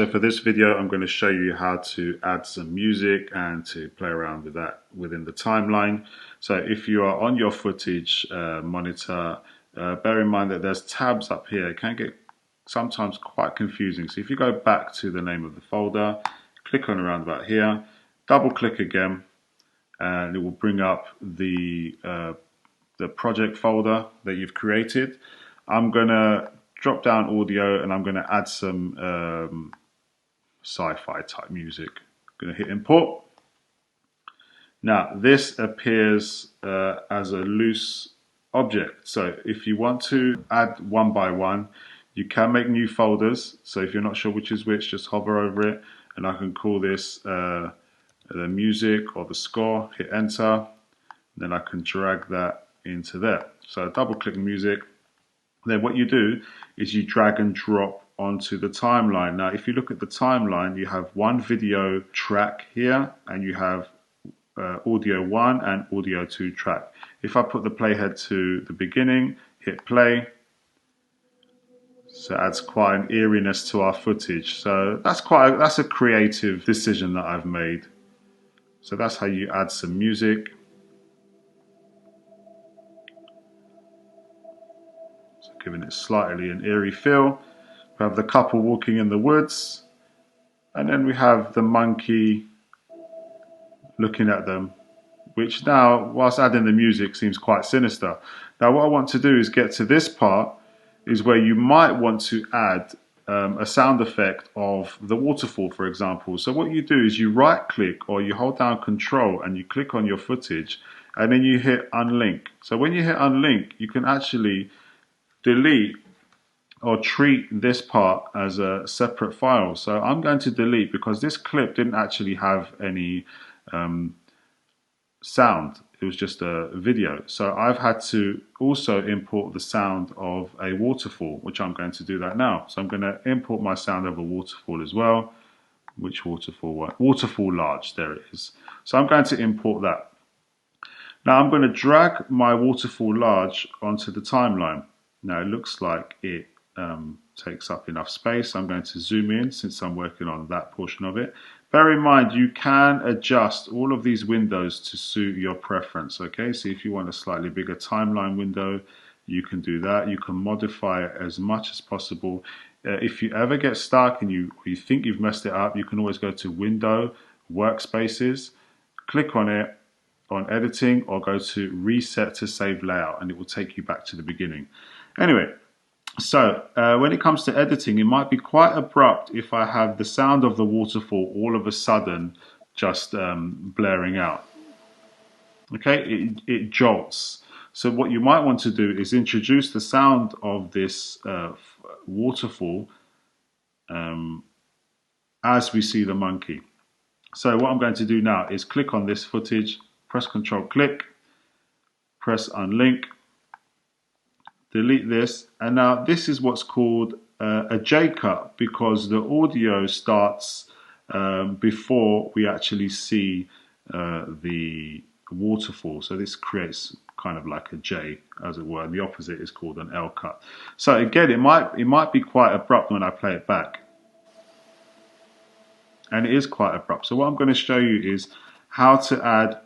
So for this video, I'm going to show you how to add some music and to play around with that within the timeline. So if you are on your footage monitor, bear in mind that there's tabs up here. It can get sometimes quite confusing. So if you go back to the name of the folder, click on around about here, double click again, and it will bring up the project folder that you've created. I'm going to drop down audio and I'm going to add some sci-fi type music. I'm going to hit import. Now this appears as a loose object, so if you want to add one by one, you can make new folders. So if you're not sure which is which, just hover over it and I can call this the music or the score, hit enter, then I can drag that into there. So double click music, then what you do is you drag and drop onto the timeline. Now if you look at the timeline, you have one video track here and you have audio 1 and audio 2 track. If I put the playhead to the beginning, hit play, so it adds quite an eeriness to our footage. So that's a creative decision that I've made. So that's how you add some music. So giving it slightly an eerie feel. We have the couple walking in the woods, and then we have the monkey looking at them, which now, whilst adding the music, seems quite sinister. Now what I want to do is get to this part, is where you might want to add a sound effect of the waterfall, for example. So what you do is you right click or you hold down control and you click on your footage and then you hit unlink. So when you hit unlink, you can actually delete or treat this part as a separate file. So I'm going to delete because this clip didn't actually have any sound. It was just a video. So I've had to also import the sound of a waterfall, which I'm going to do that now. So I'm going to import my sound of a waterfall as well. Which waterfall? Waterfall large, there it is. So I'm going to import that. Now I'm going to drag my waterfall large onto the timeline. Now it looks like it takes up enough space. I'm going to zoom in since I'm working on that portion of it. Bear in mind, you can adjust all of these windows to suit your preference, okay? So if you want a slightly bigger timeline window, you can do that. You can modify it as much as possible. If you ever get stuck and you think you've messed it up, you can always go to Window, Workspaces, click on it, on Editing, or go to Reset to Save Layout, and it will take you back to the beginning. Anyway, so when it comes to editing, it might be quite abrupt if I have the sound of the waterfall all of a sudden just blaring out. Okay, it jolts. So what you might want to do is introduce the sound of this waterfall as we see the monkey. So what I'm going to do now is click on this footage, press Control click, press unlink, delete this, and now this is what's called a J-cut because the audio starts before we actually see the waterfall. So this creates kind of like a J, as it were, and the opposite is called an L-cut. So again, it might be quite abrupt when I play it back, and it is quite abrupt. So what I'm going to show you is how to add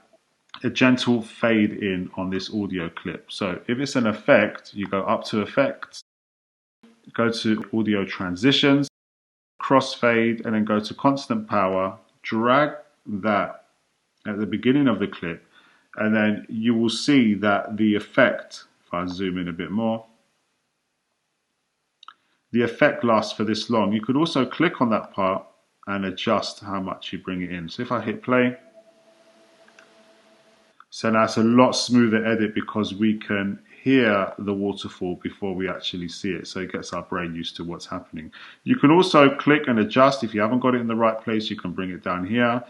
a gentle fade in on this audio clip. So if it's an effect, you go up to Effects, go to Audio Transitions, Crossfade, and then go to Constant Power, drag that at the beginning of the clip, and then you will see that the effect, if I zoom in a bit more, the effect lasts for this long. You could also click on that part and adjust how much you bring it in. So if I hit play, so now it's a lot smoother edit because we can hear the waterfall before we actually see it. So it gets our brain used to what's happening. You can also click and adjust. If you haven't got it in the right place, you can bring it down here.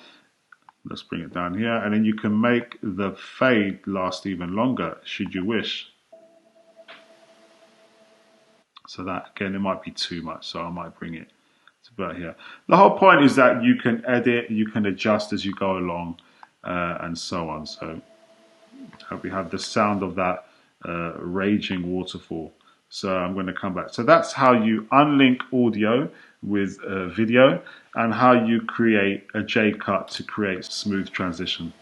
Let's bring it down here. And then you can make the fade last even longer, should you wish. So that, again, it might be too much. So I might bring it to about here. The whole point is that you can edit, you can adjust as you go along, and so on. So we have the sound of that raging waterfall. So I'm going to come back. So that's how you unlink audio with video, and how you create a J-cut to create smooth transition.